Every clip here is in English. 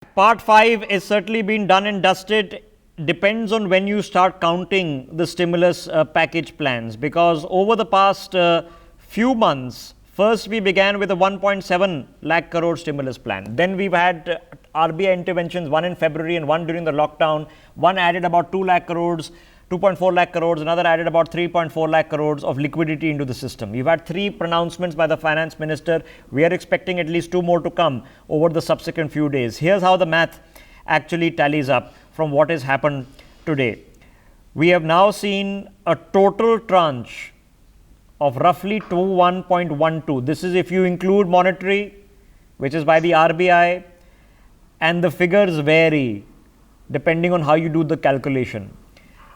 Part 5 is certainly been done and dusted. Depends on when you start counting the stimulus package plans, because over the past few months, first we began with a 1.7 lakh crore stimulus plan. Then we've had RBI interventions, one in February and one during the lockdown. One added about 2 lakh crores, 2.4 lakh crores, another added about 3.4 lakh crores of liquidity into the system. We've had 3 pronouncements by the finance minister. We are expecting at least 2 more to come over the subsequent few days. Here's how the math actually tallies up from what has happened today. We have now seen a total tranche of roughly 21.12. This is if you include monetary, which is by the RBI, and the figures vary depending on how you do the calculation.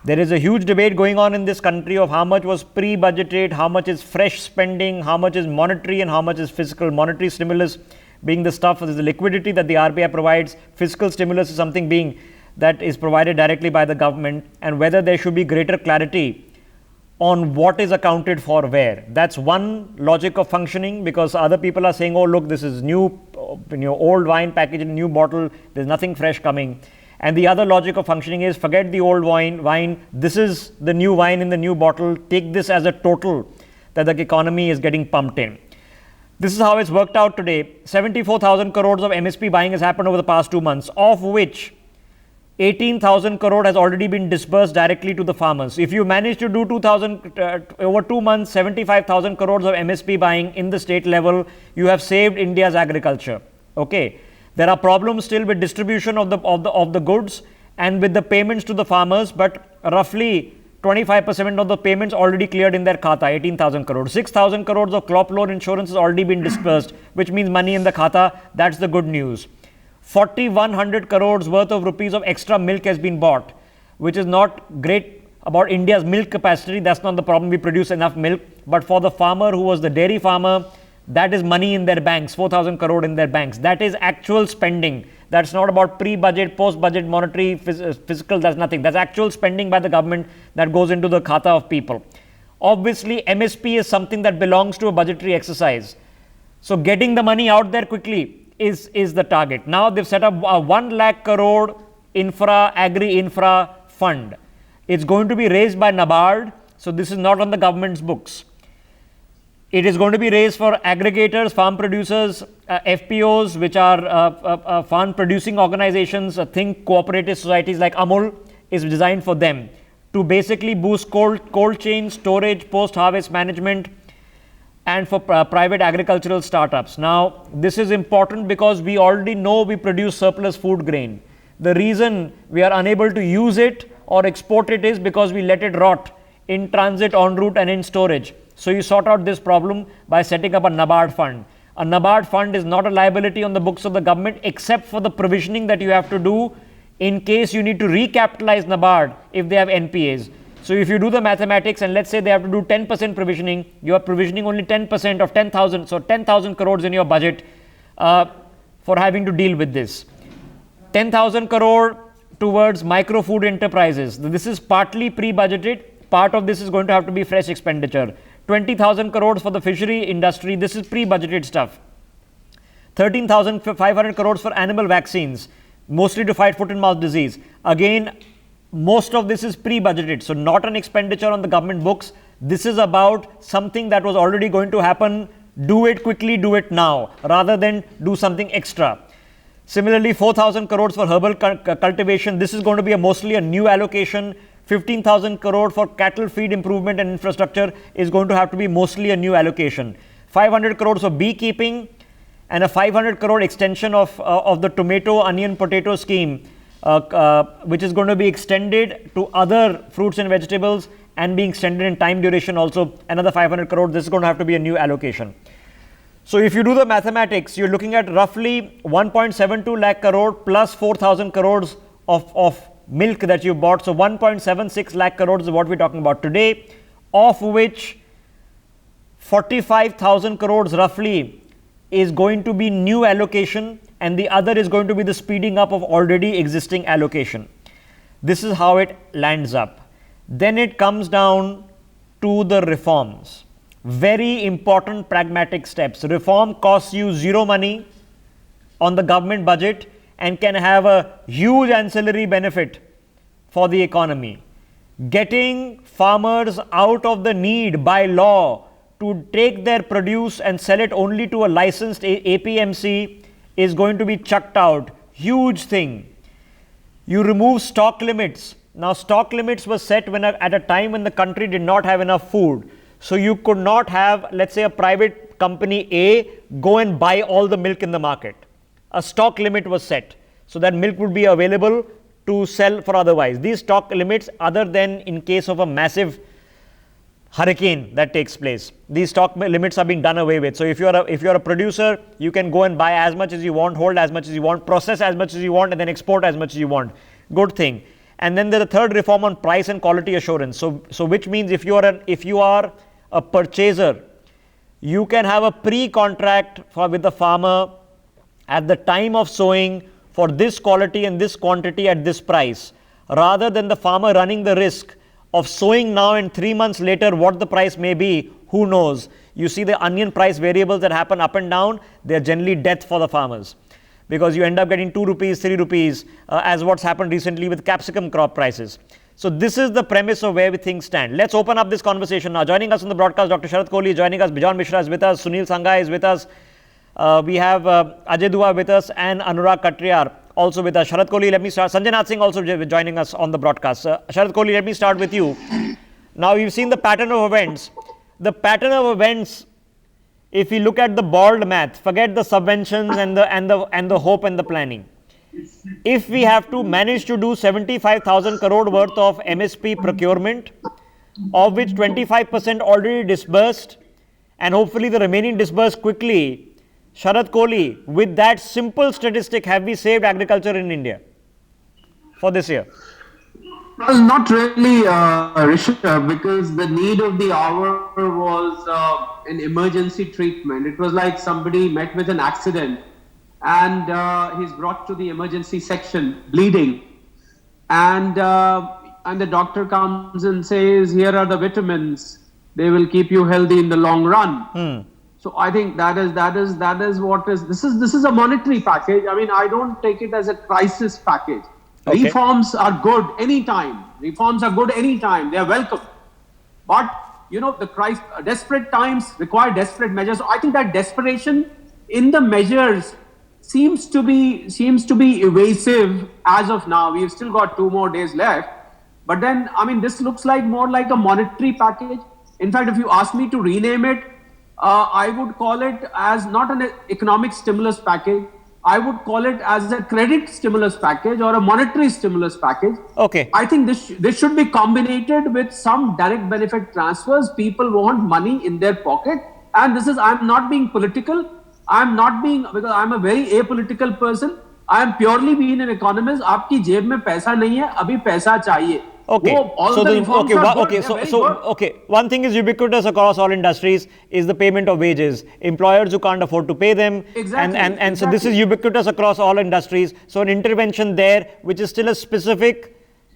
There is a huge debate going on in this country of how much was pre-budgeted, how much is fresh spending, how much is monetary and how much is fiscal. Monetary stimulus being the stuff, is the liquidity that the RBI provides. Fiscal stimulus is something being that is provided directly by the government, and whether there should be greater clarity on what is accounted for where. That's one logic of functioning, because other people are saying, oh look, this is new, old wine packaged in a new bottle, there's nothing fresh coming. And the other logic of functioning is, forget the old wine, this is the new wine in the new bottle, take this as a total that the economy is getting pumped in. This is how it's worked out today. 74,000 crores of MSP buying has happened over the past 2 months, of which 18,000 crore has already been disbursed directly to the farmers. If you manage to do over 2 months, 75,000 crores of MSP buying in the state level, you have saved India's agriculture. Okay. There are problems still with distribution of the goods and with the payments to the farmers, but roughly 25% of the payments already cleared in their khata, 18,000 crores. 6,000 crores of crop loan insurance has already been disbursed, which means money in the khata. That's the good news. 4,100 crores worth of rupees of extra milk has been bought, which is not great about India's milk capacity. That's not the problem. We produce enough milk. But for the farmer who was the dairy farmer, that is money in their banks, 4,000 crore in their banks. That is actual spending. That's not about pre-budget, post-budget, monetary, fiscal, that's nothing. That's actual spending by the government that goes into the khata of people. Obviously, MSP is something that belongs to a budgetary exercise. So getting the money out there quickly is the target. Now they've set up a 1 lakh crore agri-infra fund. It's going to be raised by NABARD. So this is not on the government's books. It is going to be raised for aggregators, farm producers, FPOs, which are farm producing organizations. Think cooperative societies like Amul is designed for them to basically boost cold chain storage, post-harvest management, and for private agricultural startups. Now, this is important because we already know we produce surplus food grain. The reason we are unable to use it or export it is because we let it rot in transit, en route, and in storage. So you sort out this problem by setting up a NABARD fund. A NABARD fund is not a liability on the books of the government, except for the provisioning that you have to do in case you need to recapitalize NABARD if they have NPAs. So if you do the mathematics and let's say they have to do 10% provisioning, you are provisioning only 10% of 10,000. So 10,000 crores in your budget for having to deal with this. 10,000 crore towards micro food enterprises. This is partly pre-budgeted. Part of this is going to have to be fresh expenditure. 20,000 crores for the fishery industry. This is pre-budgeted stuff. 13,500 crores for animal vaccines, mostly to fight foot and mouth disease. Again, most of this is pre-budgeted, so not an expenditure on the government books. This is about something that was already going to happen. Do it quickly, do it now, rather than do something extra. Similarly, 4,000 crores for herbal cultivation. This is going to be mostly a new allocation. 15,000 crore for cattle feed improvement and infrastructure is going to have to be mostly a new allocation. 500 crores for beekeeping and a 500 crore extension of the tomato, onion, potato scheme, which is going to be extended to other fruits and vegetables and being extended in time duration also, another 500 crore. This is going to have to be a new allocation. So if you do the mathematics, you're looking at roughly 1.72 lakh crore plus 4,000 crores of milk that you bought. So 1.76 lakh crores is what we're talking about today, of which 45,000 crores roughly is going to be new allocation, and the other is going to be the speeding up of already existing allocation. This is how it lands up. Then it comes down to the reforms. Very important pragmatic steps. Reform costs you zero money on the government budget and can have a huge ancillary benefit for the economy. Getting farmers out of the need by law to take their produce and sell it only to a licensed APMC is going to be chucked out. Huge thing. You remove stock limits. Now, stock limits were set at a time when the country did not have enough food. So, you could not have, let's say, a private company A go and buy all the milk in the market. A stock limit was set so that milk would be available to sell for otherwise. These stock limits, other than in case of a massive hurricane that takes place, these stock limits are being done away with. So if you're a producer, you can go and buy as much as you want, hold as much as you want, process as much as you want, and then export as much as you want. Good thing. And then there's a third reform on price and quality assurance. So which means if you are a purchaser, you can have a pre-contract with the farmer at the time of sowing for this quality and this quantity at this price, rather than the farmer running the risk of sowing now and 3 months later what the price may be, who knows. You see the onion price variables that happen up and down, they are generally death for the farmers, because you end up getting 2 rupees, 3 rupees, as what's happened recently with capsicum crop prices. So this is the premise of where things stand. Let's open up this conversation now. Joining us on the broadcast, Dr. Sharad Kohli is joining us, Bijon Mishra is with us, Sunil Sangha is with us, we have Ajay Dua with us, and Anurag Katriyar also with us. Sharad Kohli, let me start. Sanjay Nath Singh also joining us on the broadcast. Sharad Kohli, let me start with you. Now, you've seen the pattern of events. The pattern of events, if you look at the bald math, forget the subventions and the hope and the planning. If we have to manage to do 75,000 crore worth of MSP procurement, of which 25% already disbursed, and hopefully the remaining disbursed quickly, Sharad Kohli, with that simple statistic, have we saved agriculture in India for this year? Well, not really, Rishabh, because the need of the hour was an emergency treatment. It was like somebody met with an accident and he's brought to the emergency section bleeding, and the doctor comes and says, here are the vitamins, they will keep you healthy in the long run. So I think that is what is, this is a monetary package. I mean, I don't take it as a crisis package. Okay. Reforms are good anytime. Reforms are good anytime. They are welcome. But, you know, desperate times require desperate measures. So I think that desperation in the measures seems to be evasive as of now. We've still got 2 more days left. But then, I mean, this looks like more like a monetary package. In fact, if you ask me to rename it, I would call it as not an economic stimulus package. I would call it as a credit stimulus package or a monetary stimulus package. Okay. I think this should be combined with some direct benefit transfers. People want money in their pocket. And I'm not being political. Because I'm a very apolitical person. I am purely being an economist. आपकी जेब में पैसा नहीं है, अभी पैसा चाहिए. Okay. One thing is ubiquitous across all industries is the payment of wages. Employers who can't afford to pay them. Exactly. And so this is ubiquitous across all industries. So an intervention there, which is still a specific,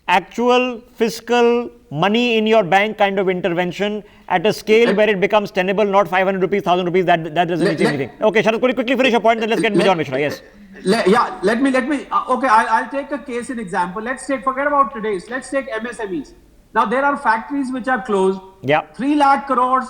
actual fiscal money in your bank kind of intervention at a scale where it becomes tenable, not 500 rupees, 1,000 rupees, that doesn't change anything. Okay, Sharad, could you quickly finish your point, then let's get Bijon Mishra. Yes. Let me. Okay, I'll take a case in example. Forget about today's. Let's take MSMEs. Now there are factories which are closed. Yeah. 3 lakh crores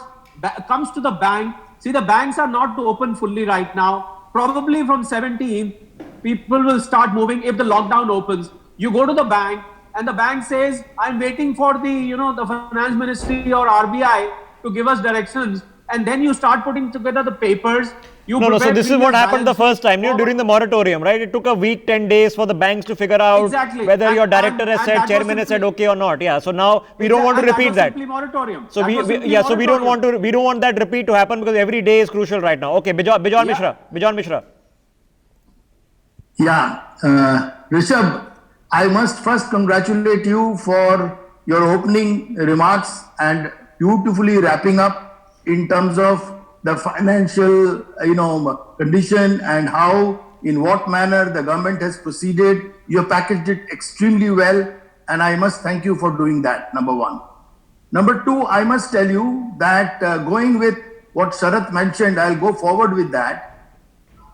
comes to the bank. See, the banks are not open fully right now. Probably from 17th, people will start moving if the lockdown opens. You go to the bank and the bank says, I'm waiting for the finance ministry or RBI to give us directions. And then you start putting together the papers. So this is what happened the first time, during the moratorium, right? It took a week, 10 days for the banks to figure out whether your director has said, chairman has said okay or not. Yeah. So now we don't want to repeat that. Moratorium. So we don't want that repeat to happen, because every day is crucial right now. Okay, Bijon Mishra. Yeah, Rishabh, I must first congratulate you for your opening remarks and beautifully wrapping up in terms of the financial, condition and how, in what manner the government has proceeded. You have packaged it extremely well, and I must thank you for doing that, number one. Number two, I must tell you that going with what Sharath mentioned, I'll go forward with that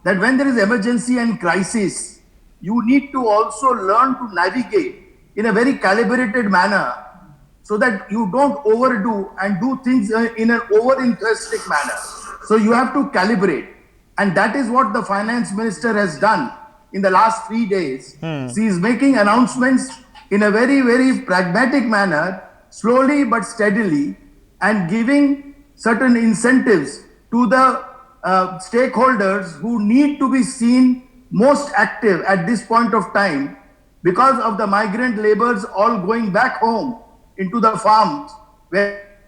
when there is emergency and crisis, you need to also learn to navigate in a very calibrated manner so that you don't overdo and do things in an over-enthusiastic manner. So you have to calibrate. And that is what the finance minister has done in the last 3 days. She is making announcements in a very, very pragmatic manner, slowly but steadily, and giving certain incentives to the stakeholders who need to be seen most active at this point of time because of the migrant laborers all going back home into the farms where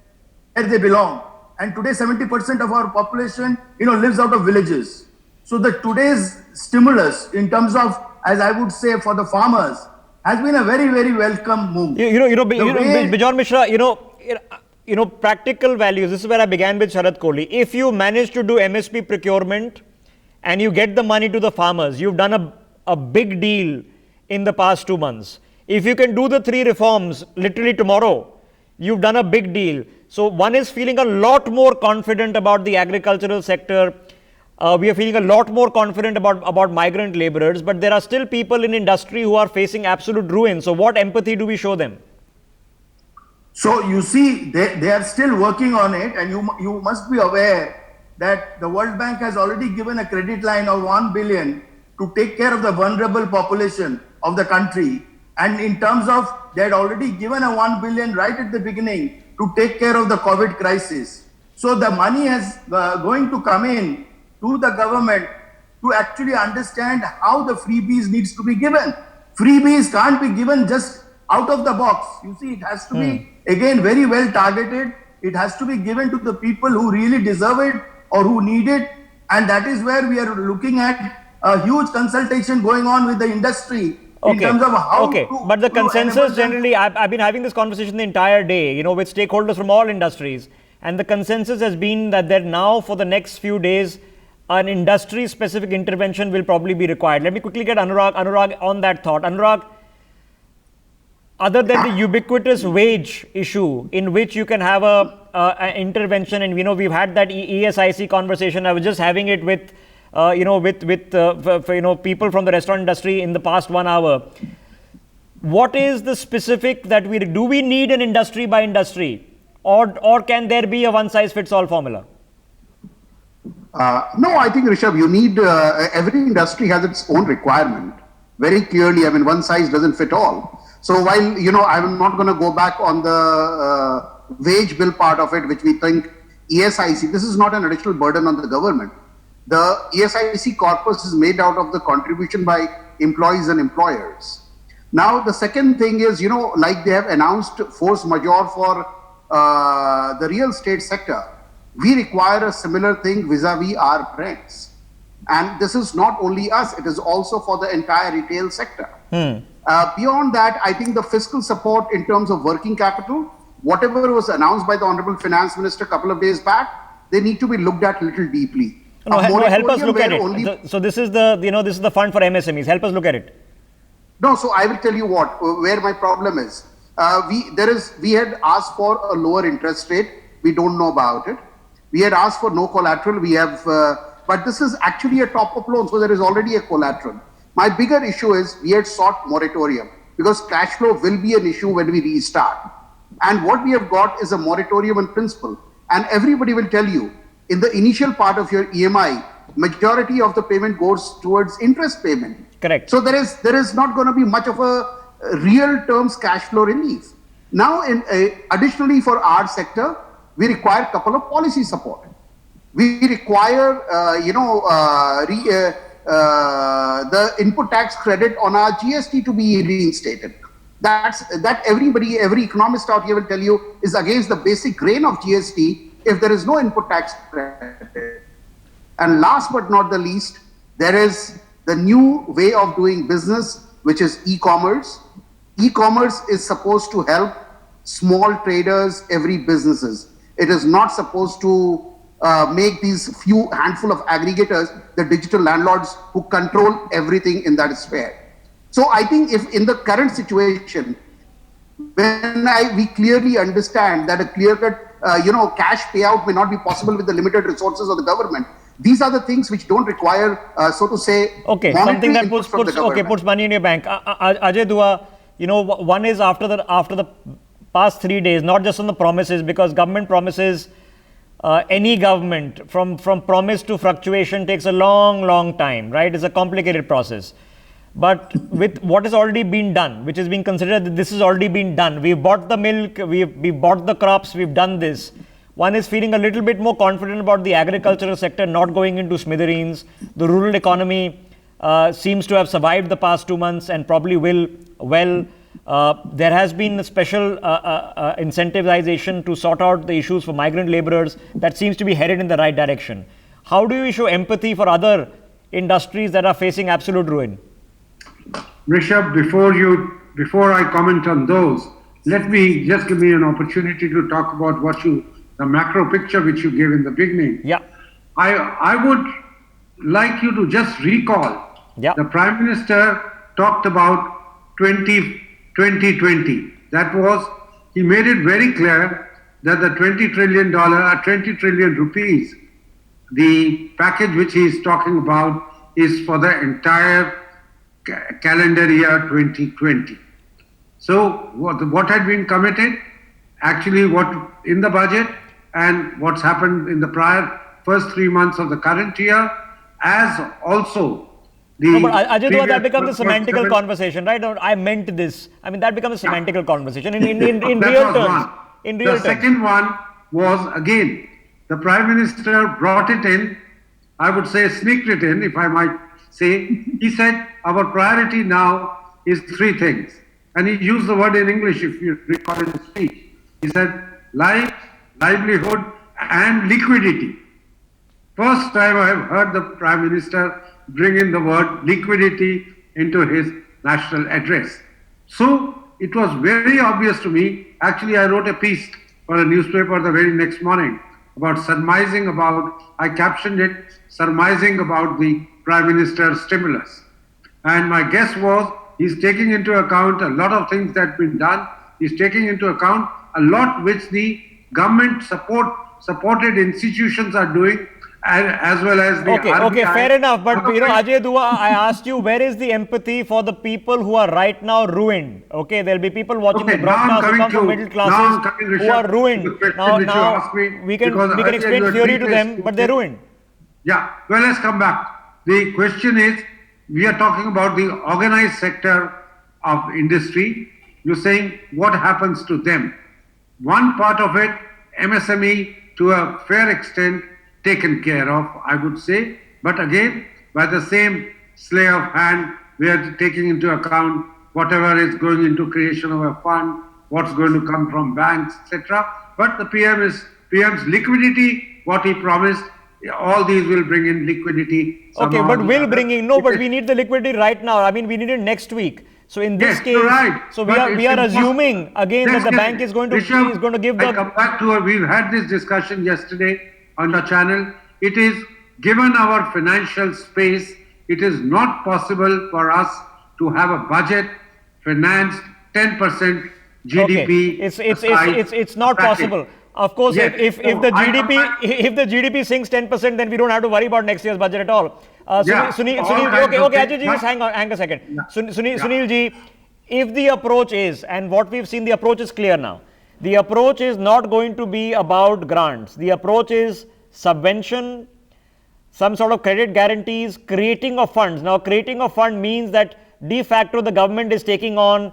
they belong. And today 70% of our population, lives out of villages. So the today's stimulus in terms of, as I would say, for the farmers has been a very, very welcome move. Bijoy Mishra, practical values. This is where I began with Sharad Kohli. If you manage to do MSP procurement and you get the money to the farmers, you've done a big deal in the past 2 months. If you can do the 3 reforms literally tomorrow, you've done a big deal. So one is feeling a lot more confident about the agricultural sector. We are feeling a lot more confident about migrant laborers, but there are still people in industry who are facing absolute ruin. So what empathy do we show them? So you see, they are still working on it, and you must be aware that the World Bank has already given a credit line of 1 billion to take care of the vulnerable population of the country. And in terms of, they had already given a 1 billion right at the beginning to take care of the COVID crisis. So the money is going to come in to the government to actually understand how the freebies needs to be given. Freebies can't be given just out of the box. You see, it has to be, again, very well targeted. It has to be given to the people who really deserve it or who need it. And that is where we are looking at a huge consultation going on with the industry in terms of how but the consensus generally, I've been having this conversation the entire day, with stakeholders from all industries. And the consensus has been that there now for the next few days, an industry specific intervention will probably be required. Let me quickly get Anurag on that thought. Anurag, other than the ubiquitous wage issue in which you can have an intervention, and we've had that ESIC conversation. I was just having it with people from the restaurant industry in the past 1 hour. What is the specific that do we need an industry by industry, or can there be a one size fits all formula? No, I think, Rishabh, you need, every industry has its own requirement. Very clearly, I mean, one size doesn't fit all. So while, I'm not going to go back on the wage bill part of it, which we think ESIC, this is not an additional burden on the government. The ESIC corpus is made out of the contribution by employees and employers. Now, the second thing is, like they have announced force majeure for the real estate sector, we require a similar thing vis-a-vis our friends. And this is not only us, it is also for the entire retail sector. Beyond that, I think the fiscal support in terms of working capital, whatever was announced by the Honorable Finance Minister a couple of days back, they need to be looked at a little deeply. Help us look at it. So this is this is the fund for MSMEs. Help us look at it. No, so I will tell you where my problem is. We had asked for a lower interest rate. We don't know about it. We had asked for no collateral. We have, but this is actually a top-up loan, so there is already a collateral. My bigger issue is we had sought moratorium because cash flow will be an issue when we restart. And what we have got is a moratorium in principle. And everybody will tell you, in the initial part of your EMI, majority of the payment goes towards interest payment. Correct. So there is not going to be much of a real terms cash flow relief. Now, additionally for our sector, we require a couple of policy support. We require, the input tax credit on our GST to be reinstated. That every economist out here will tell you is against the basic grain of GST if there is no input tax credit. And last but not the least, there is the new way of doing business, which is e-commerce. E-commerce is supposed to help small traders, every businesses. It is not supposed to make these few handful of aggregators the digital landlords who control everything in that sphere. So I think if in the current situation, when we clearly understand that a clear-cut, cash payout may not be possible with the limited resources of the government, These are the things which don't require, so to say, Okay, monetary something that input from the government. puts money in your bank. Ajay Dua, one is after the past 3 days, not just on the promises, because government promises, any government from promise to fructuation takes a long time, right? It's a complicated process. But with what has already been done, which is being considered that this has already been done, we've bought the milk, we've bought the crops, we've done this. One is feeling a little bit more confident about the agricultural sector not going into smithereens. The rural economy seems to have survived the past 2 months and probably will well. There has been a special incentivization to sort out the issues for migrant laborers that seems to be headed in the right direction. How do you show empathy for other industries that are facing absolute ruin? Rishabh, before I comment on those, let me just give me an opportunity to talk about the macro picture which you gave in the beginning. Yeah. I would like you to just recall, the Prime Minister talked about 2020. That was, he made it very clear that the $20 trillion rupees, the package which he is talking about is for the entire calendar year 2020. So what had been committed, actually what in the budget and what's happened in the prior first 3 months of the current year, as also the... No, but Ajay Dua, that becomes a semantical conversation, right? I meant this. I mean, that becomes a semantical conversation in real terms. In real terms. The second one was, again, the Prime Minister brought it in, I would say sneaked it in, if I might say. He said, our priority now is 3 things. And he used the word in English, if you recall in his speech. He said, life, livelihood, and liquidity. First time I have heard the Prime Minister bring in the word liquidity into his national address. So it was very obvious to me. Actually, I wrote a piece for a newspaper the very next morning about I captioned it, surmising about the Prime Minister's stimulus. And my guess was, he's taking into account a lot of things that have been done. He's taking into account a lot which the government supported institutions are doing, as well as the RBI. Okay, fair enough. But Ajay Dua, I asked you, where is the empathy for the people who are right now ruined? Okay, there'll be people watching the broadcast who come from middle classes who are ruined. Now we can explain theory to them, but they're ruined. Yeah, well, let's come back. The question is, we are talking about the organized sector of industry. You're saying what happens to them? One part of it, MSME, to a fair extent, taken care of, I would say. But again, by the same sleight of hand, we are taking into account whatever is going into creation of a fund, what's going to come from banks, etc. But the PM's liquidity, what he promised, all these will bring in liquidity. Okay, but will bring in, no, but we need the liquidity right now. I mean, we need it next week. So in this case, so we are assuming again that the bank is going to give the... I come back to we've had this discussion yesterday on the channel. It is, given our financial space, it is not possible for us to have a budget financed 10% GDP. Okay. It's not possible. Of course, yes. if the GDP sinks 10%, then we don't have to worry about next year's budget at all. Sunil, okay, Ajay ji, just hang a second. Yeah. Sunil ji, if the approach is, and what we've seen, the approach is clear now. The approach is not going to be about grants. The approach is subvention, some sort of credit guarantees, creating of funds. Now, creating a fund means that de facto the government is taking on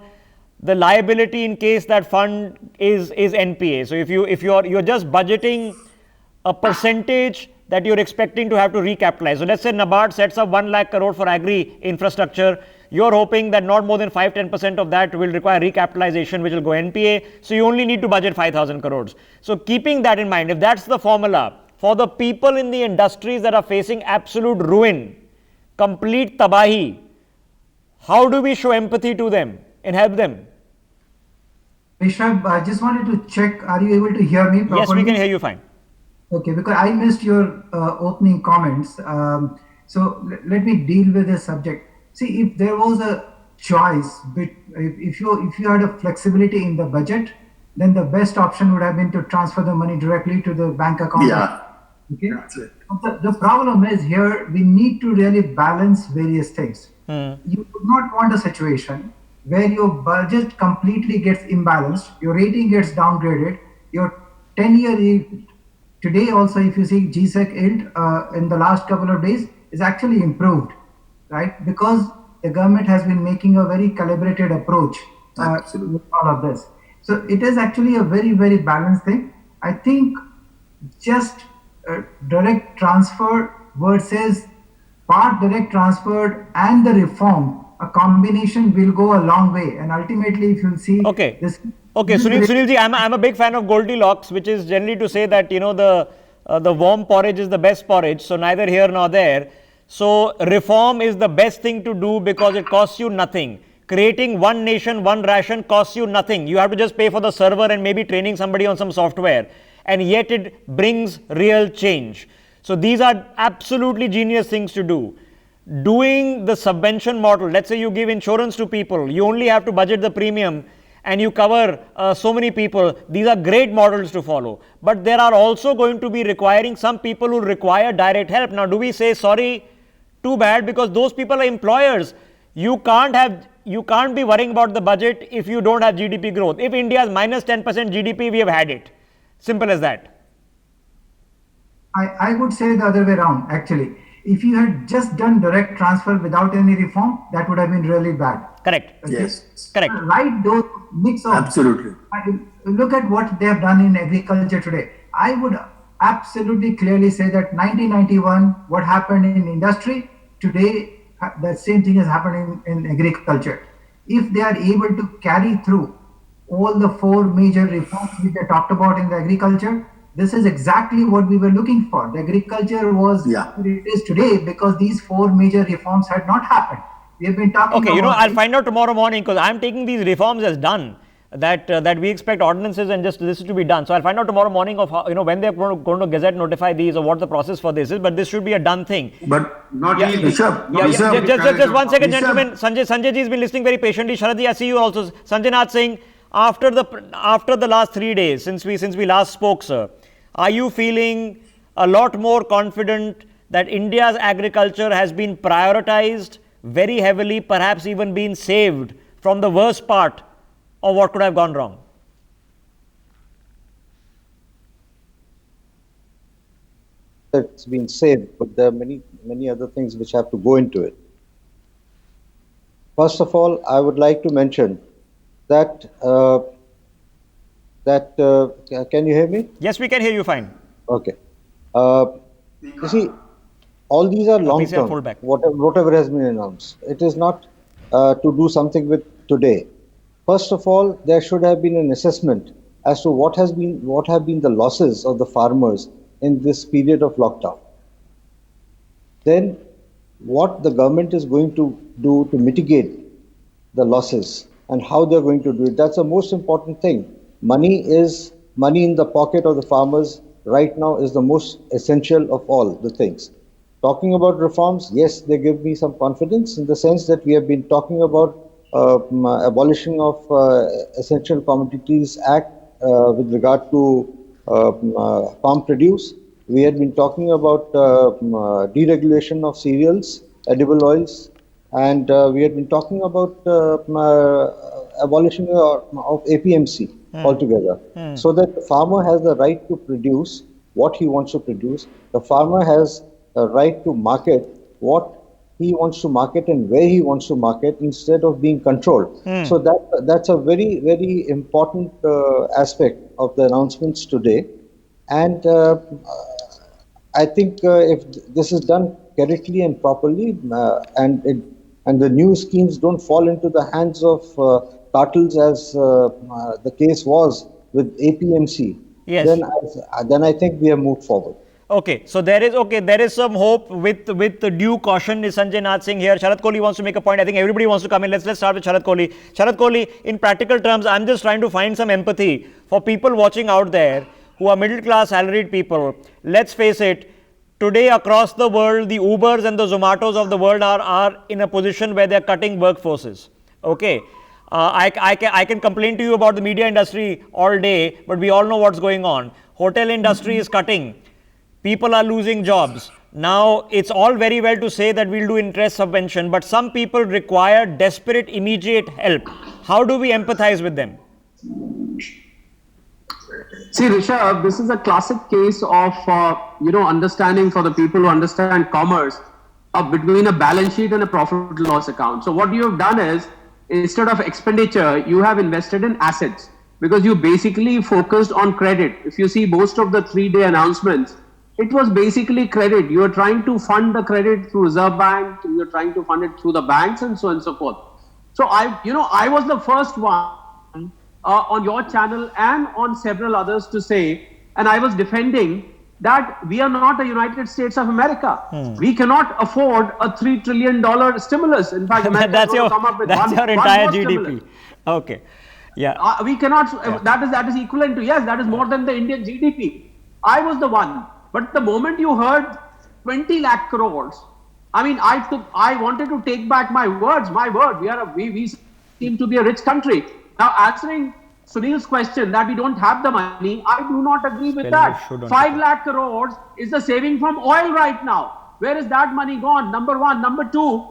the liability in case that fund is NPA. So if you're just budgeting a percentage that you're expecting to have to recapitalize. So let's say NABARD sets up 1 lakh crore for agri infrastructure. You're hoping that not more than 5-10% of that will require recapitalization, which will go NPA. So you only need to budget 5,000 crores. So keeping that in mind, if that's the formula for the people in the industries that are facing absolute ruin, complete tabahi, how do we show empathy to them and help them? Rishabh, I just wanted to check, are you able to hear me properly? Yes, we can hear you fine. Okay, because I missed your opening comments. So let me deal with this subject. See, if there was a choice, if you had a flexibility in the budget, then the best option would have been to transfer the money directly to the bank account Okay. That's it. But the problem is here we need to really balance various things. You would not want a situation where your budget completely gets imbalanced, your rating gets downgraded, your 10-year today also if you see GSEC yield in the last couple of days is actually improved, right? Because the government has been making a very calibrated approach Absolutely. with all of this. So it is actually a very, very balanced thing. I think just direct transfer versus part direct transferred and the reform, a combination will go a long way. And ultimately, if you see Okay. this, Okay, Sunilji, I'm a big fan of Goldilocks, which is generally to say that, you know, the warm porridge is the best porridge. So neither here nor there. So reform is the best thing to do because it costs you nothing. Creating one nation, one ration costs you nothing. You have to just pay for the server and maybe training somebody on some software. And yet it brings real change. So these are absolutely genius things to do. Doing the subvention model, let's say you give insurance to people, you only have to budget the premium and you cover so many people. These are great models to follow. But there are also going to be requiring some people who require direct help. Now, do we say, sorry, too bad, because those people are employers. You can't be worrying about the budget if you don't have GDP growth. If India is minus 10% GDP, we have had it. Simple as that. I would say the other way around, actually. If you had just done direct transfer without any reform, that would have been really bad. Correct. Okay? Yes. Correct. Right, those mix of. Absolutely. Look at what they have done in agriculture today. I would absolutely clearly say that 1991, what happened in industry, today, the same thing is happening in agriculture. If they are able to carry through all the four major reforms which they talked about in the agriculture, this is exactly what we were looking for. The agriculture was what it is today because these four major reforms had not happened. We have been talking Okay, about you know, I'll find out tomorrow morning because I'm taking these reforms as done. That we expect ordinances and just this to be done. So I'll find out tomorrow morning of how, you know, when they're going to gazette notify these or what the process for this is. But this should be a done thing. But Not Yeah, easy. Rishabh, Not easy. Just 1 second, Rishabh. gentlemen. Sanjay ji has been listening very patiently. Sharad ji, I see you also. Sanjay Nath Singh, after the last 3 days since we last spoke, sir, are you feeling a lot more confident that India's agriculture has been prioritized very heavily, perhaps even been saved from the worst part of what could have gone wrong? It's been saved, but there are many other things which have to go into it. First of all, I would like to mention that can you hear me? Yes, we can hear you fine. Okay. You see, all these are long Please, yeah, term. fold back. Whatever has been announced, it is not to do something with today. First of all, there should have been an assessment as to what have been the losses of the farmers in this period of lockdown. Then, what the government is going to do to mitigate the losses and how they're going to do it. That's the most important thing. Money in the pocket of the farmers right now is the most essential of all the things. Talking about reforms, yes, they give me some confidence in the sense that we have been talking about abolishing of Essential Commodities Act with regard to farm produce. We had been talking about deregulation of cereals, edible oils, and we had been talking about abolition of APMC altogether, so that the farmer has the right to produce what he wants to produce. The farmer has a right to market what he wants to market and where he wants to market instead of being controlled. So that's a very, very important aspect of the announcements today. And I think if this is done correctly and properly, and the new schemes don't fall into the hands of cartels as the case was with APMC, Yes. then I think we have moved forward. Okay, so there is some hope with the due caution. Is Sanjay Nath Singh here? Sharad Kohli wants to make a point. I think everybody wants to come in. Let's start with Sharad Kohli. Sharad Kohli, in practical terms, I'm just trying to find some empathy for people watching out there who are middle class salaried people. Let's face it, today across the world, the Ubers and the Zomatos of the world are in a position where they're cutting workforces. Okay. I can complain to you about the media industry all day, but we all know what's going on. Hotel industry is cutting. people are losing jobs. Now, it's all very well to say that we'll do interest subvention, but some people require desperate, immediate help. How do we empathize with them? See, Rishabh, this is a classic case of, understanding for the people who understand commerce between a balance sheet and a profit loss account. So what you have done is, instead of expenditure, you have invested in assets because you basically focused on credit. If you see most of the 3-day announcements, it was basically credit. You are trying to fund the credit through Reserve Bank, you're trying to fund it through the banks and so on and so forth. So I was the first one on your channel and on several others to say, and I was defending that we are not the United States of America. We cannot afford a $3 trillion stimulus. In fact, America that's is going your, to come up with that's one your entire more GDP. stimulus. Okay. Yeah. We cannot, that is equivalent to, yes, that is more than the Indian GDP. I was the one. But the moment you heard 20 lakh crores, I wanted to take back my word. We seem to be a rich country. Now, answering Sunil's question that we don't have the money, I do not agree with that. 5 lakh crores is the saving from oil right now. Where is that money gone? Number one. Number two,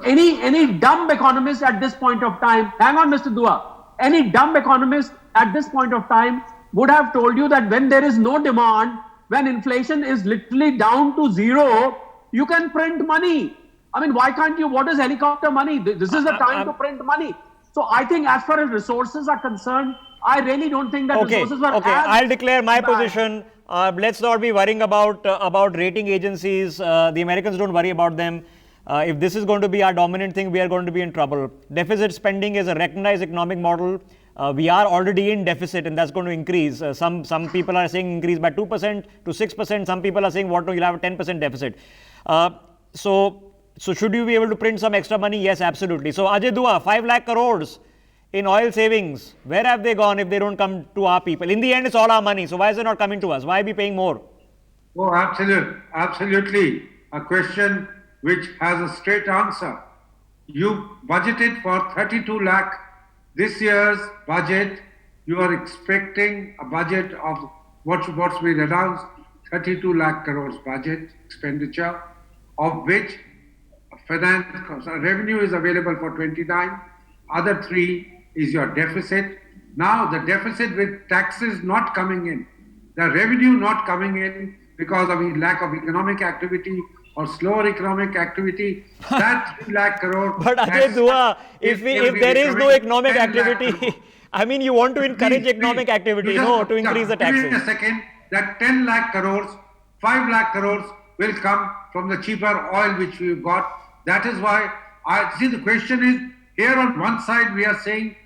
any dumb economist at this point of time, hang on, Mr. Dua, any dumb economist at this point of time would have told you that when there is no demand, when inflation is literally down to zero, you can print money. Why can't you? What is helicopter money? This is the time to print money. So I think as far as resources are concerned, I really don't think that resources were I'll declare my position. Let's not be worrying about rating agencies. The Americans don't worry about them. If this is going to be our dominant thing, we are going to be in trouble. Deficit spending is a recognized economic model. We are already in deficit, and that's going to increase. Some people are saying increase by 2% to 6%. Some people are saying you'll have a 10% deficit. So should you be able to print some extra money? Yes, absolutely. So Ajay Dua, 5 lakh crores in oil savings. Where have they gone if they don't come to our people? In the end, it's all our money. So why is it not coming to us? Why are we paying more? Oh, absolutely. A question which has a straight answer. You budgeted for 32 lakh. This year's budget, you are expecting a budget of what's been announced, 32 lakh crores budget expenditure, of which revenue is available for 29, other 3 is your deficit. Now the deficit with taxes not coming in, the revenue not coming in because of lack of economic activity or slower economic activity, that 3 lakh crore. But Ajay Dua, if there is no economic activity, you want to encourage economic activity, to increase the taxes. Give me a second, that 10 lakh crores, 5 lakh crores will come from the cheaper oil which we've got. That is why the question is, here on one side we are saying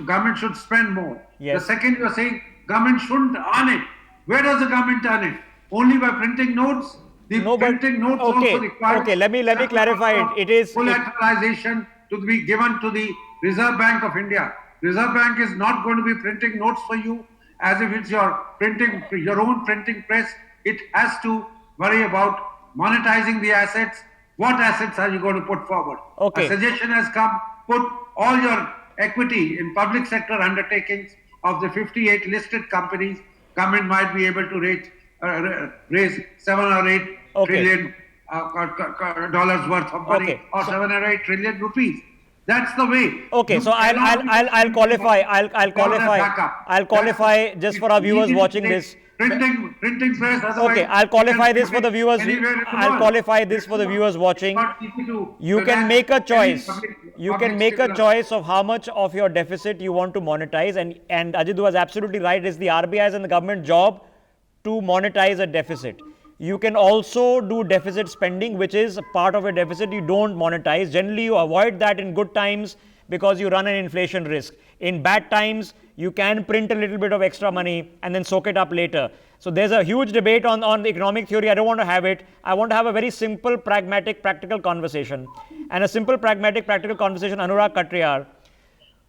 government should spend more. Yes. The second you are saying government shouldn't earn it. Where does the government earn it? Only by printing notes? Printing notes also requires... Okay, let me clarify it. It is... Collateralization to be given to the Reserve Bank of India. Reserve Bank is not going to be printing notes for you as if it's your own printing press. It has to worry about monetizing the assets. What assets are you going to put forward? Okay. A suggestion has come, put all your equity in public sector undertakings of the 58 listed companies. Government might be able to raise 7 or 8 trillion dollars worth of money, or 7 or 8 trillion rupees. That's the way. Okay, so I'll qualify. I'll qualify just for our viewers watching this. Printing press. Okay, I'll qualify this for the viewers. I'll qualify this for the viewers watching. You can make a choice. You can make a choice of how much of your deficit you want to monetize, and Ajay Dua is absolutely right. It's the RBI's and the government job to monetize a deficit. You can also do deficit spending, which is part of a deficit you don't monetize. Generally, you avoid that in good times because you run an inflation risk. In bad times, you can print a little bit of extra money and then soak it up later. So there's a huge debate on the economic theory. I don't want to have it. I want to have a very simple, pragmatic, practical conversation. And a simple, pragmatic, practical conversation, Anurag Katriyar,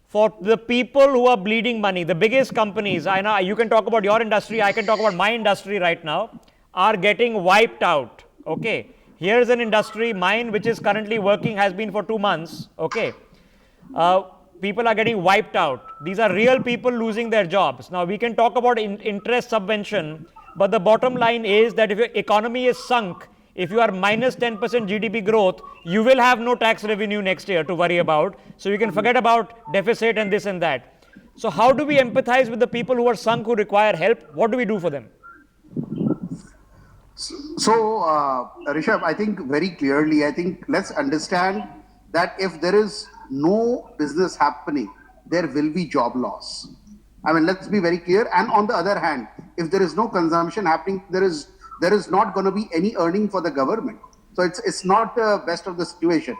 for the people who are bleeding money, the biggest companies, I know you can talk about your industry, I can talk about my industry right now, are getting wiped out. Okay. Here's an industry, mine, which is currently working, has been for 2 months. Okay. People are getting wiped out. These are real people losing their jobs. Now, we can talk about interest subvention, But the bottom line is that if your economy is sunk, if you are minus 10% GDP growth, you will have no tax revenue next year to worry about. So you can forget about deficit and this and that. So how do we empathize with the people who are sunk, who require help? What do we do for them? So, Rishabh, I think very clearly, I think let's understand that if there is no business happening, there will be job loss. I mean, let's be very clear. And on the other hand, if there is no consumption happening, there is not going to be any earning for the government. So it's not the best of the situation.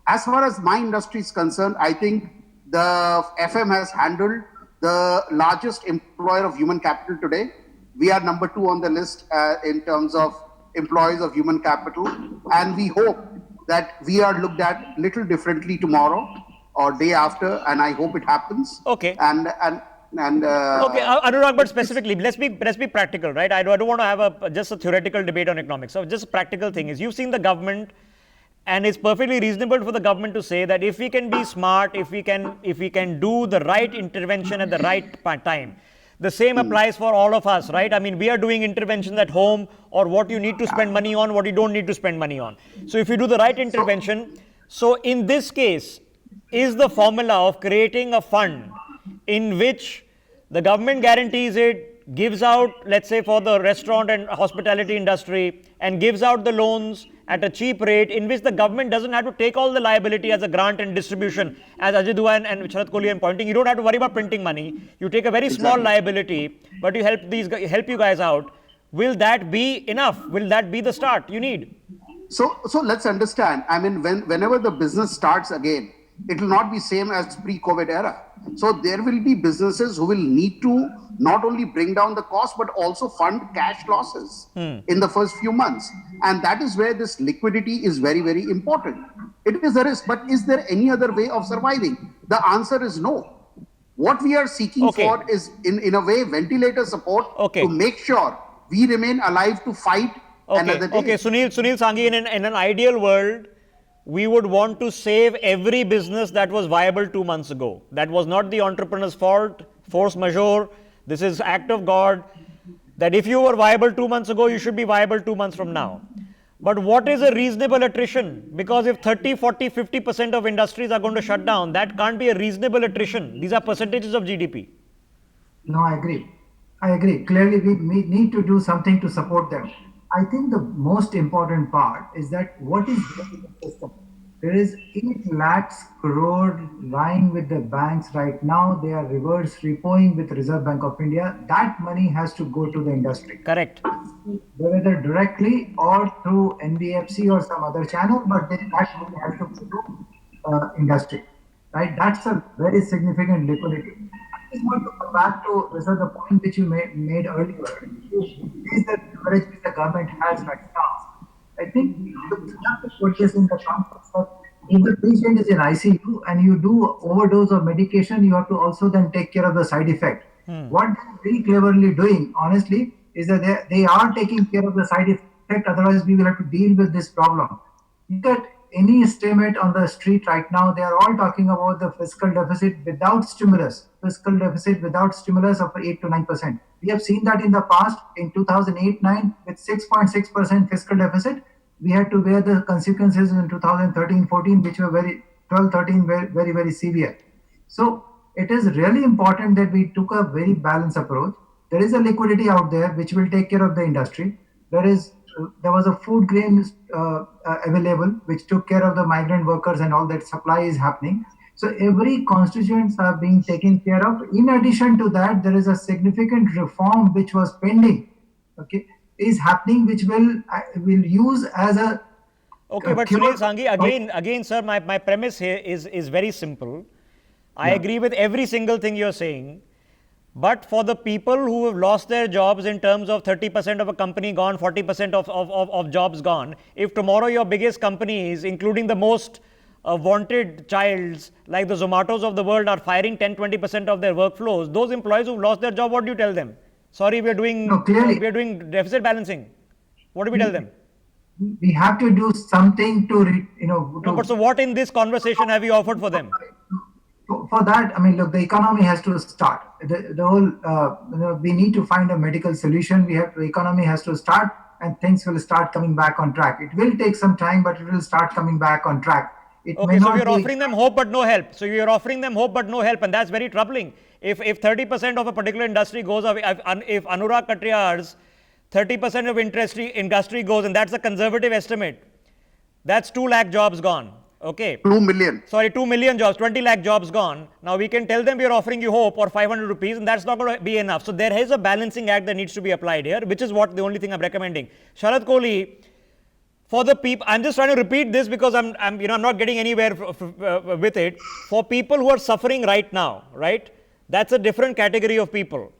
As far as my industry is concerned, I think the FM has handled the largest employer of human capital today. We are number 2 on the list in terms of employees of human capital, and we hope that we are looked at little differently tomorrow or day after, and I hope it happens. Okay. And okay, Anurag, but specifically, let's be practical, right? I don't want to have just a theoretical debate on economics. So just a practical thing is, you've seen the government, and it's perfectly reasonable for the government to say that if we can be smart, if we can do the right intervention at the right time. The same applies for all of us, right? I mean, we are doing interventions at home, or what you need to spend money on, what you don't need to spend money on. So if you do the right intervention, so in this case, is the formula of creating a fund in which the government guarantees it, gives out, let's say, for the restaurant and hospitality industry, and gives out the loans at a cheap rate, in which the government doesn't have to take all the liability as a grant and distribution. As Ajay Dua and Sharath Kohli are pointing, you don't have to worry about printing money. You take a very small liability, but you help you guys out. Will that be enough? Will that be the start you need? So let's understand. I mean, whenever the business starts again, it will not be same as pre-COVID era. So there will be businesses who will need to not only bring down the cost, but also fund cash losses in the first few months. And that is where this liquidity is very, very important. It is a risk, but is there any other way of surviving? The answer is no. What we are seeking for is, in a way, ventilator support to make sure we remain alive to fight another day. Okay, Sunil Sanghi, in an ideal world, we would want to save every business that was viable 2 months ago. That was not the entrepreneur's fault, force majeure. This is act of God, that if you were viable 2 months ago, you should be viable 2 months from now. But what is a reasonable attrition? Because if 30, 40, 50% of industries are going to shut down, that can't be a reasonable attrition. These are percentages of GDP. No, I agree. Clearly, we need to do something to support them. I think the most important part is that what is in the system? There is 8 lakhs crore lying with the banks right now. They are reverse repoing with Reserve Bank of India. That money has to go to the industry. Correct. Whether directly or through NBFC or some other channel, but that money has to go to industry. Right? That's a very significant liquidity. I just want to come back to the point which you made earlier. Is the leverage which the government has right now? I think we have to put this in the context of, if the patient is in ICU and you do overdose of medication, you have to also then take care of the side effect. What they're very cleverly doing, honestly, is that they are taking care of the side effect. Otherwise, we will have to deal with this problem. Look at any estimate on the street right now, they are all talking about the fiscal deficit without stimulus. Fiscal deficit without stimulus of 8 to 9%. We have seen that in the past, in 2008-9, with 6.6% fiscal deficit, we had to bear the consequences in 2013-14, which were 12-13 very, very severe. So it is really important that we took a very balanced approach. There is a liquidity out there which will take care of the industry. There was a food grain available which took care of the migrant workers, and all that supply is happening. So every constituents are being taken care of. In addition to that, there is a significant reform which was pending, is happening, which will use as a but Sunil Sanghi, again, sir, my premise here is very simple. I agree with every single thing you're saying. But for the people who have lost their jobs, in terms of 30% of a company gone, 40% of jobs gone, if tomorrow your biggest companies, including the most wanted childs like the Zomatos of the world, are firing 10-20% of their workflows, those employees who've lost their job, what do you tell them? Sorry, we are doing deficit balancing. What do we tell them? We have to do something to but so what in this conversation have you offered for them? For that, I mean, look, the economy has to start. the whole, we need to find a medical solution. The economy has to start, and things will start coming back on track. It will take some time, but it will start coming back on track. It Okay, so you're offering them hope but no help. So you're offering them hope but no help, and that's very troubling. If 30% of a particular industry goes away, if Anurag Katriyar's 30% of industry goes, and that's a conservative estimate, that's 2 lakh jobs gone. Okay. 2 million. Sorry, 2 million jobs, 20 lakh jobs gone. Now we can tell them we are offering you hope or 500 rupees, and that's not going to be enough. So there is a balancing act that needs to be applied here, which is what the only thing I'm recommending. Sharad Kohli, for the people, I'm just trying to repeat this because I'm not getting anywhere with it. For people who are suffering right now, right? That's a different category of people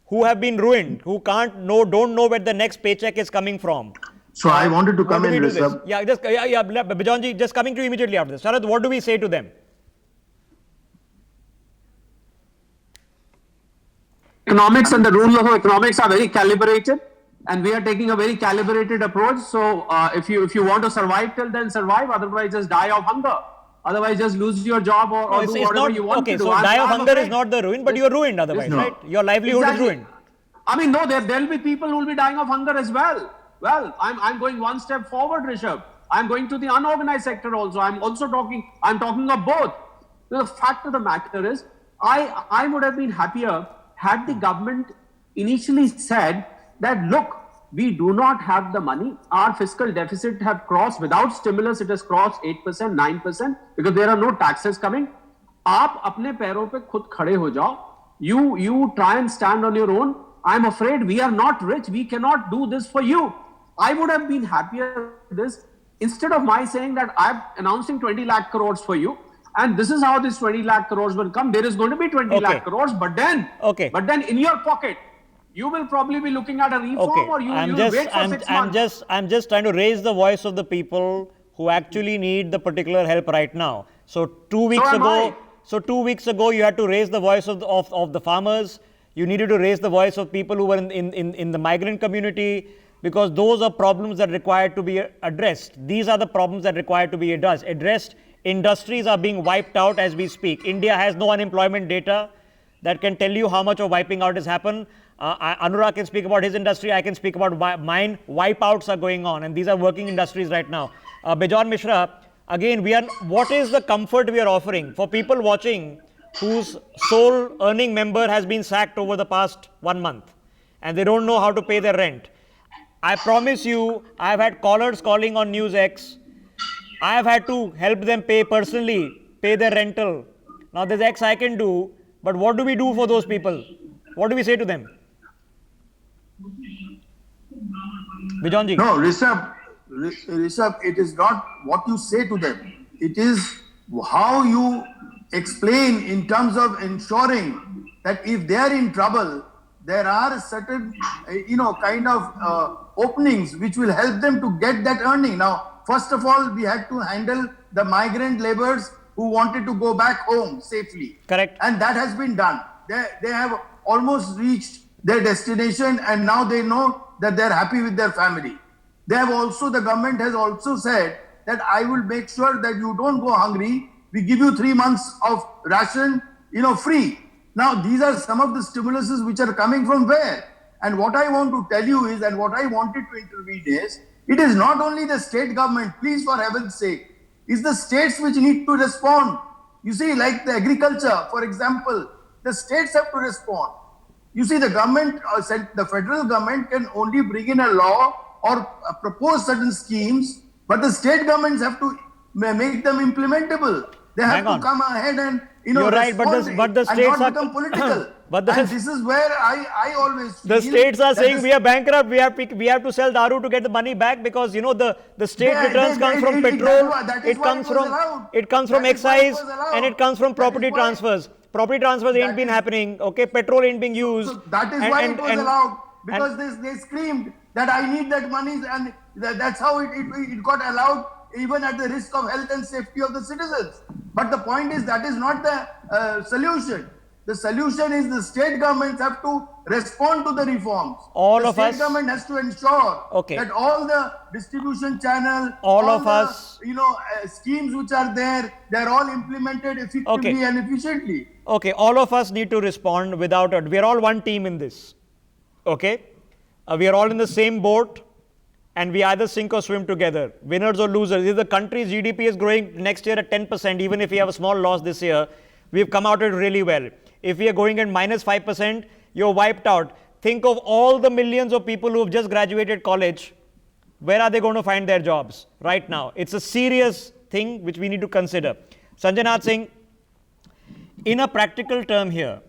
who have been ruined, who don't know where the next paycheck is coming from. So I wanted to come in, Rishabh. Bijonji, just coming to you immediately after this. Sharad, what do we say to them? Economics and the rules of economics are very calibrated, and we are taking a very calibrated approach. So if you want to survive till then, survive. Otherwise, just die of hunger. Otherwise, just lose your job or do whatever you want to do. Okay, so die of hunger is not the ruin, but you are ruined otherwise, right? Your livelihood is ruined. I mean, no, there'll be people who will be dying of hunger as well. Well, I'm going one step forward, Rishabh. I'm going to the unorganized sector also. I'm talking of both. The fact of the matter is, I would have been happier had the government initially said that, look, we do not have the money. Our fiscal deficit have crossed, without stimulus, it has crossed 8%, 9%, because there are no taxes coming. आप अपने पैरों पे खुद खड़े हो जाओ. You try and stand on your own. I'm afraid we are not rich. We cannot do this for you. I would have been happier with this, instead of my saying that I'm announcing 20 lakh crores for you, and this is how this 20 lakh crores will come. There is going to be 20 lakh crores, but then in your pocket, you will probably be looking at a reform, or you will wait for 6 months. I'm just trying to raise the voice of the people who actually need the particular help right now. So 2 weeks ago, you had to raise the voice of the farmers. You needed to raise the voice of people who were in the migrant community, because those are problems that require to be addressed. These are the problems that require to be addressed. Industries are being wiped out as we speak. India has no unemployment data that can tell you how much of wiping out has happened. Anurag can speak about his industry. I can speak about mine. Wipeouts are going on, and these are working industries right now. Bijon Mishra, again, what is the comfort we are offering for people watching whose sole earning member has been sacked over the past 1 month, and they don't know how to pay their rent? I promise you, I've had callers calling on NewsX. I've had to help them pay their rental. Now there's X I can do, but what do we do for those people? What do we say to them? Bijonji. No, Rishabh, it is not what you say to them. It is how you explain in terms of ensuring that if they are in trouble, there are certain, openings which will help them to get that earning. Now, first of all, we had to handle the migrant laborers who wanted to go back home safely. Correct. And that has been done. They have almost reached their destination, and now they know that they're happy with their family. The government has also said that I will make sure that you don't go hungry. We give you 3 months of ration, free. Now, these are some of the stimuluses which are coming from where? And what I want to tell you is, and what I wanted to intervene is, it is not only the state government, please for heaven's sake, it's the states which need to respond. You see, like the agriculture, for example, the states have to respond. You see, the government, the federal government can only bring in a law or propose certain schemes, but the state governments have to make them implementable. They have to come ahead and you're right, but the states are become political. And this is where I always feel the states are saying we are bankrupt. We have to sell daru to get the money back, because the state returns come from petrol. It comes from excise, and it comes from property transfers. Property transfers ain't been happening. Okay, petrol ain't being used. So that is why it was allowed, because they screamed that I need that money, and that's how it got allowed, even at the risk of health and safety of the citizens. But the point is, that is not the solution. The solution is the state governments have to respond to the reforms. The state government has to ensure that all the distribution channel, schemes which are there, they're all implemented effectively and efficiently. Okay, all of us need to respond without it. We are all one team in this. Okay, we are all in the same boat, and we either sink or swim together, winners or losers. If the country's GDP is growing next year at 10%, even if we have a small loss this year, we've come out it really well. If we are going at minus 5%, you're wiped out. Think of all the millions of people who have just graduated college. Where are they going to find their jobs right now? It's a serious thing which we need to consider. Sanjay Nath Singh, in a practical term here,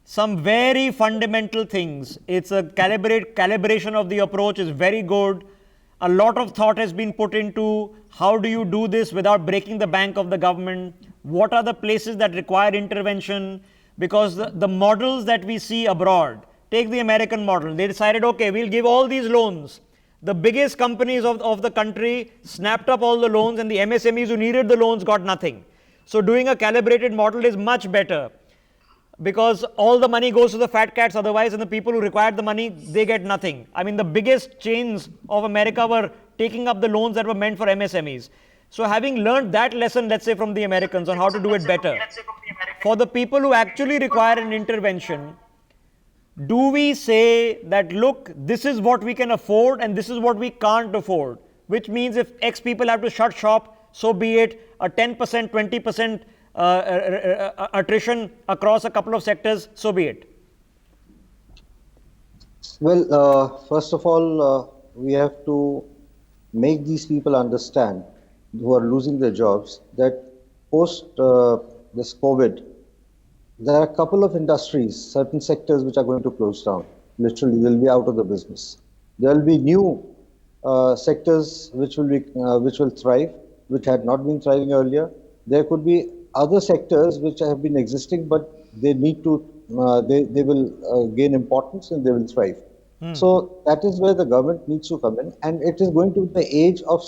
some very fundamental things. It's a calibration of the approach is very good. A lot of thought has been put into how do you do this without breaking the bank of the government? What are the places that require intervention? Because the models that we see abroad, take the American model. They decided, okay, we'll give all these loans. The biggest companies of the country snapped up all the loans, and the MSMEs who needed the loans got nothing. So doing a calibrated model is much better, because all the money goes to the fat cats otherwise, and the people who required the money, they get nothing. I mean, the biggest chains of America were taking up the loans that were meant for MSMEs. So having learned that lesson, let's say from the Americans, on how to do it better, for the people who actually require an intervention, do we say that, look, this is what we can afford and this is what we can't afford? Which means if X people have to shut shop, so be it. A 10%, 20% attrition across a couple of sectors, so be it. Well, first of all, we have to make these people understand who are losing their jobs that post this COVID, there are a couple of industries, certain sectors which are going to close down. Literally, they'll be out of the business. There will be new sectors which will thrive, which had not been thriving earlier. There could be other sectors which have been existing, but they need to, they will gain importance and they will thrive. So that is where the government needs to come in, and it is going to be the age of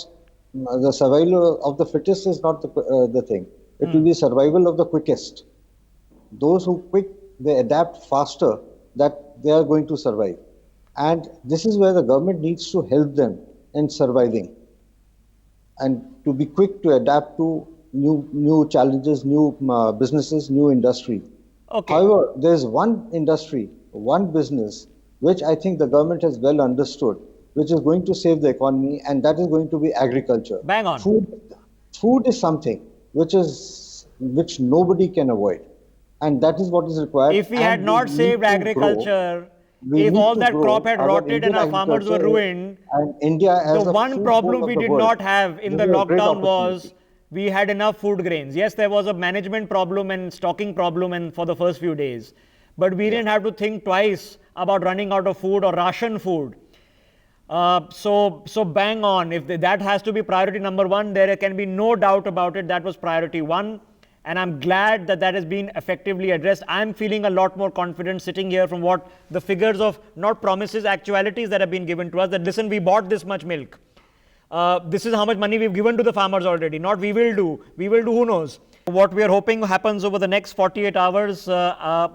the survival of the fittest is not the thing. It will be survival of the quickest. Those who they adapt faster, that they are going to survive. And this is where the government needs to help them in surviving and to be quick to adapt to new challenges, new businesses, new industry. Okay. However, there's one industry, one business, which I think the government has well understood, which is going to save the economy, and that is going to be agriculture. Bang on. Food is something which nobody can avoid, and that is what is required. If we had not saved agriculture, if all that crop had rotted and our farmers were ruined, and India as the one problem we did not have in the lockdown was we had enough food grains. Yes, there was a management problem and stocking problem and for the first few days, but we didn't have to think twice about running out of food or ration food. So bang on. If that has to be priority number one, there can be no doubt about it. That was priority one. And I'm glad that has been effectively addressed. I'm feeling a lot more confident sitting here from what the figures of, not promises, actualities that have been given to us, that listen, we bought this much milk. This is how much money we've given to the farmers already. Not we will do, who knows. What we are hoping happens over the next 48 hours,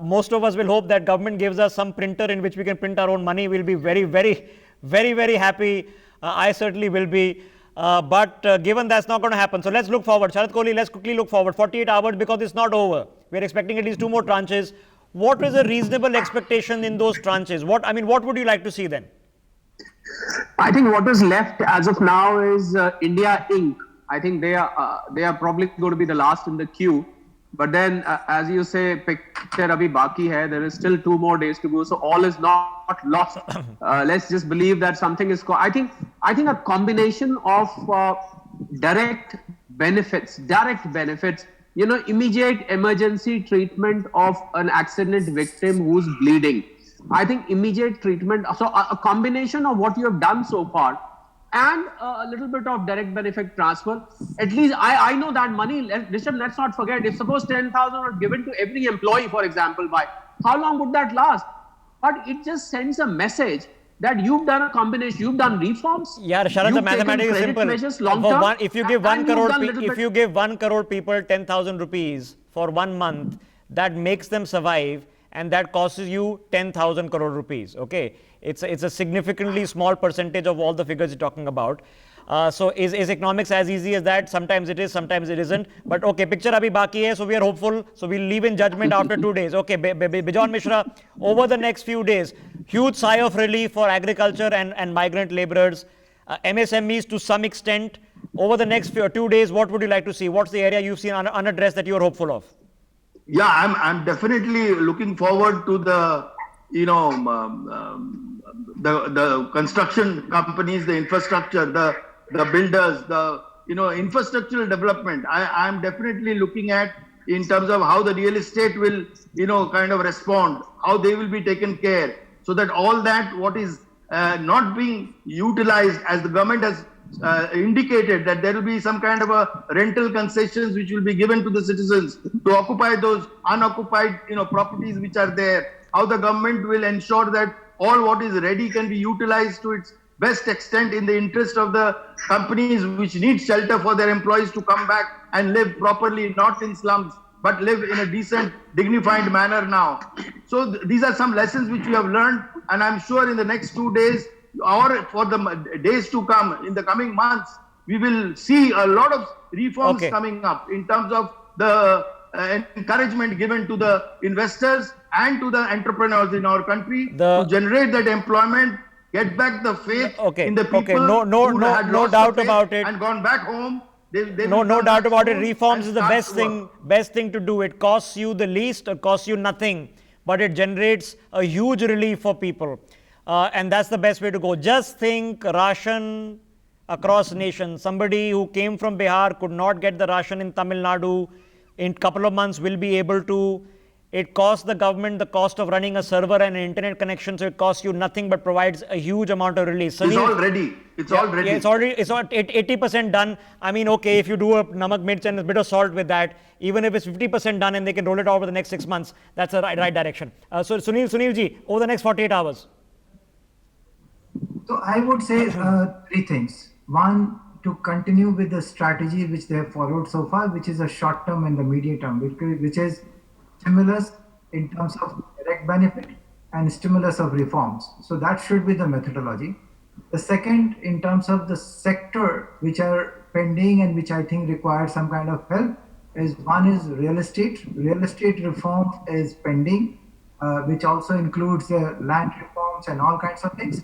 most of us will hope that government gives us some printer in which we can print our own money. We'll be very, very, very, very happy. I certainly will be. But given that's not going to happen, so let's look forward. Sharad Kohli, let's quickly look forward. 48 hours, because it's not over. We're expecting at least 2 more tranches. What is a reasonable expectation in those tranches? What would you like to see then? I think what is left as of now is India Inc. I think they are probably going to be the last in the queue. But then, as you say, picture abhi baki hai. There is still 2 more days to go, so all is not lost. Let's just believe that something is. I think a combination of direct benefits, immediate emergency treatment of an accident victim who's bleeding. I think immediate treatment. So a combination of what you have done so far, and a little bit of direct benefit transfer. At least I know that money, Rishabh, let's not forget, if suppose 10,000 were given to every employee, for example, how long would that last? But it just sends a message that you've done a combination, you've done reforms. Yeah, Sharad, the mathematics is simple. Measures, if you give 1 crore people 10,000 rupees for 1 month, that makes them survive, and that costs you 10,000 crore rupees. Okay, it's a significantly small percentage of all the figures you're talking about. So is economics as easy as that? Sometimes it is, sometimes it isn't. But okay, picture abhi baki hai, so we are hopeful. So we'll leave in judgment after 2 days. Okay, Bijon Mishra, over the next few days, huge sigh of relief for agriculture and migrant laborers, MSMEs to some extent. Over the next 2 days, what would you like to see? What's the area you've seen unaddressed that you're hopeful of? Yeah, I'm definitely looking forward to the, the construction companies, the infrastructure, the builders, the, infrastructural development. I'm definitely looking at in terms of how the real estate will, kind of respond, how they will be taken care, so that all that what is not being utilized, as the government has indicated, that there will be some kind of a rental concessions which will be given to the citizens to occupy those unoccupied properties which are there, how the government will ensure that all what is ready can be utilized to its best extent in the interest of the companies which need shelter for their employees to come back and live properly, not in slums, but live in a decent, dignified manner now. So these are some lessons which we have learned, and I'm sure in the next 2 days or for the days to come, in the coming months, we will see a lot of reforms coming up in terms of the encouragement given to the investors and to the entrepreneurs in our country to generate that employment, get back the faith in the people who had lost doubt the faith about it, and gone back home. No doubt about it. Reforms is the best thing to do. It costs you the least, it costs you nothing, but it generates a huge relief for people. And that's the best way to go. Just think ration across nations. Somebody who came from Bihar could not get the ration in Tamil Nadu. In a couple of months will be able to. It costs the government the cost of running a server and an internet connection, so it costs you nothing but provides a huge amount of relief. It's all ready. It's already. Yeah, it's 80% done. I mean, okay, if you do a namak mirch and a bit of salt with that, even if it's 50% done and they can roll it out over the next 6 months, that's the right direction. So Sunil ji, over the next 48 hours. So I would say 3 things. One, to continue with the strategy which they have followed so far, which is a short term and the medium term, which is stimulus in terms of direct benefit and stimulus of reforms. So that should be the methodology. The second, in terms of the sector which are pending and which I think require some kind of help, is one is real estate. Real estate reform is pending, which also includes the land reforms and all kinds of things.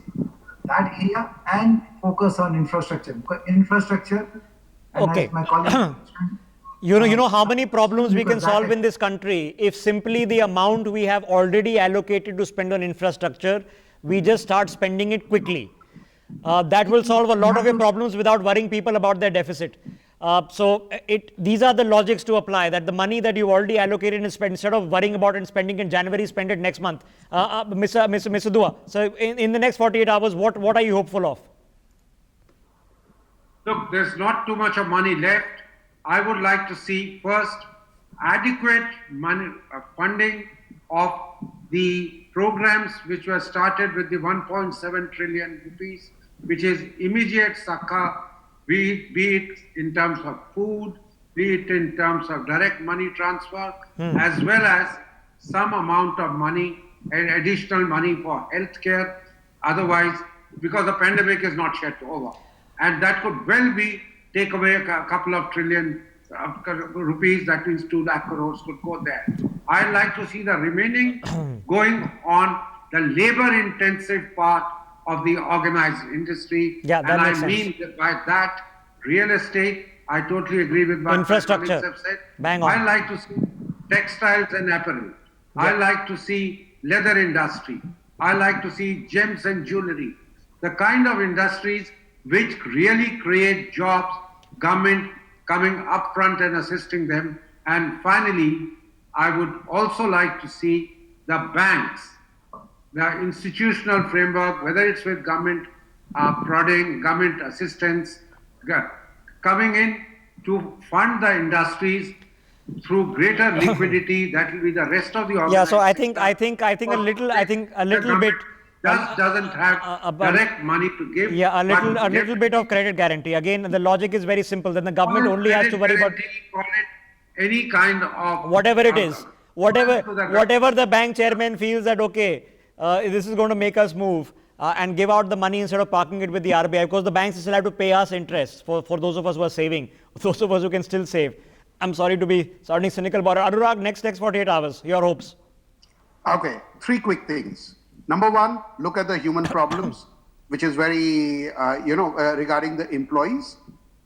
That area, and focus on infrastructure. Because infrastructure, and as my colleague mentioned, you know how many problems we can solve in this country if simply the amount we have already allocated to spend on infrastructure, we just start spending it quickly. That will solve a lot of your problems without worrying people about their deficit. So these are the logics to apply, that the money that you already allocated and spent, instead of worrying about it and spending in January, spend it next month. Mr. Dua, so in the next 48 hours, what are you hopeful of? Look, there's not too much of money left. I would like to see first adequate money, funding of the programs which were started with the 1.7 trillion rupees, which is immediate succor, be it in terms of food, be it in terms of direct money transfer, as well as some amount of money and additional money for healthcare. Otherwise, because the pandemic is not yet over, and that could well be take away a couple of trillion rupees, that means 2 lakh crores could go there. I'd like to see the remaining going on the labor intensive part of the organized industry. Yeah, that makes sense. Mean that by that, real estate, I totally agree with what infrastructure. My colleagues have said. Bang on. I like to see textiles and apparel. Yeah. I like to see leather industry. I like to see gems and jewelry. The kind of industries which really create jobs, government coming up front and assisting them. And finally, I would also like to see the banks, the institutional framework, whether it's with government prodding, government assistance, coming in to fund the industries through greater liquidity. That will be the rest of the organization. Yeah, so I think a little bit doesn't have direct money to give. Yeah, a little bit of credit guarantee. Again, the logic is very simple. Then the government only has to worry about any kind of whatever it is, whatever the bank chairman feels that okay, this is going to make us move. and give out the money instead of parking it with the RBI, because the banks still have to pay us interest for those of us who are saving, those of us who can still save. I'm sorry to be sounding cynical about it. Anurag, next 48 hours, your hopes. Okay, three quick things. Number one, look at the human problems, which is very, regarding the employees.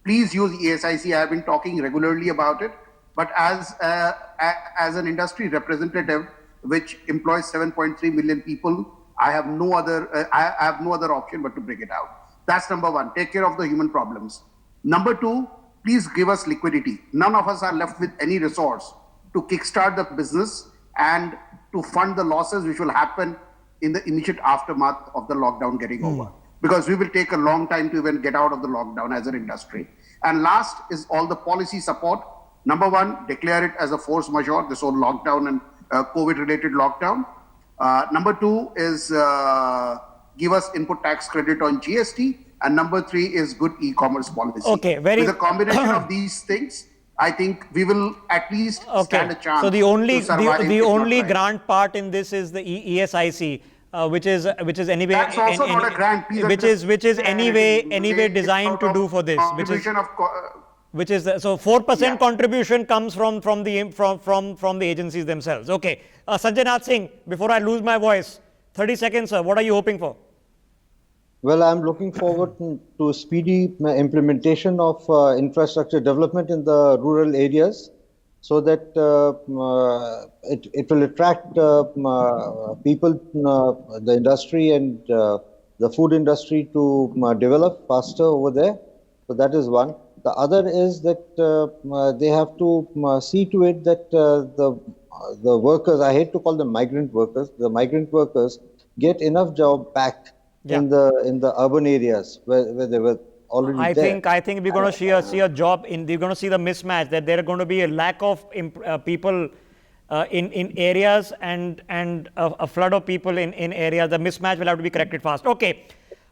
Please use ESIC. I have been talking regularly about it. But as an industry representative, which employs 7.3 million people, I have no other option but to bring it out. That's number one. Take care of the human problems. Number two, please give us liquidity. None of us are left with any resource to kickstart the business and to fund the losses which will happen in the immediate aftermath of the lockdown getting over. Because we will take a long time to even get out of the lockdown as an industry. And last is all the policy support. Number one, declare it as a force majeure, this whole lockdown and COVID-related lockdown. Number two is give us input tax credit on GST. And number three is good e-commerce policy. Okay, With a combination of these things, I think we will at least stand a chance. So the only to survive, the only right. grant part in this is the ESIC, which is anyway That's also not a grant. Please which is anyway it's designed out to of do for this, contribution of which is so 4% Yeah. contribution comes from the agencies themselves. Okay, Sanjay Nath Singh, before I lose my voice, 30 seconds, sir. What are you hoping for? Well, I'm looking forward to speedy implementation of infrastructure development in the rural areas, so that it will attract people, the industry and the food industry to develop faster over there. So that is one. The other is that they have to see to it that the workers, I hate to call them migrant workers, the migrant workers get enough job back in the urban areas where they were already there. I think we're going to see a job in. We're going to see the mismatch, that there are going to be a lack of people in areas and a flood of people in areas. The mismatch will have to be corrected fast. Okay,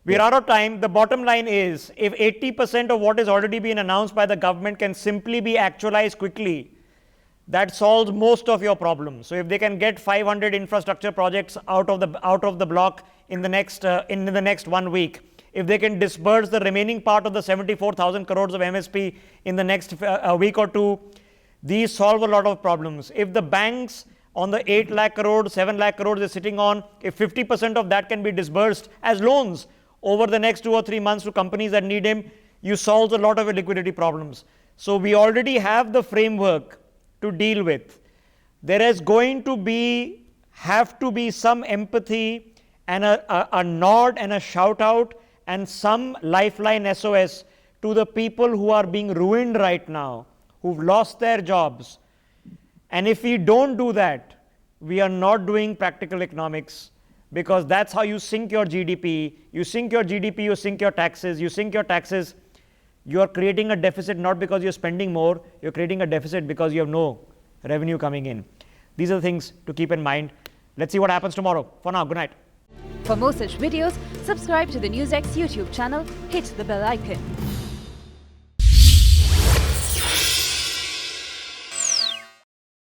we're out of time. The bottom line is, if 80% of what has already been announced by the government can simply be actualized quickly, that solves most of your problems. So if they can get 500 infrastructure projects out of the block in the next 1 week, if they can disburse the remaining part of the 74,000 crores of MSP in the next week or two, these solve a lot of problems. If the banks on the 8 lakh crores, 7 lakh crores they're sitting on, if 50% of that can be disbursed as loans over the next 2 or 3 months to companies that need them, you solve a lot of your liquidity problems. So we already have the framework to deal with. There is going to have to be some empathy and a nod and a shout out and some lifeline SOS to the people who are being ruined right now, who've lost their jobs. And if we don't do that, we are not doing practical economics, because that's how you sink your GDP. You sink your GDP, you sink your taxes, you are creating a deficit not because you're spending more, you're creating a deficit because you have no revenue coming in. These are the things to keep in mind. Let's see what happens tomorrow. For now, good night. For more such videos, subscribe to the NewsX YouTube channel, hit the bell icon.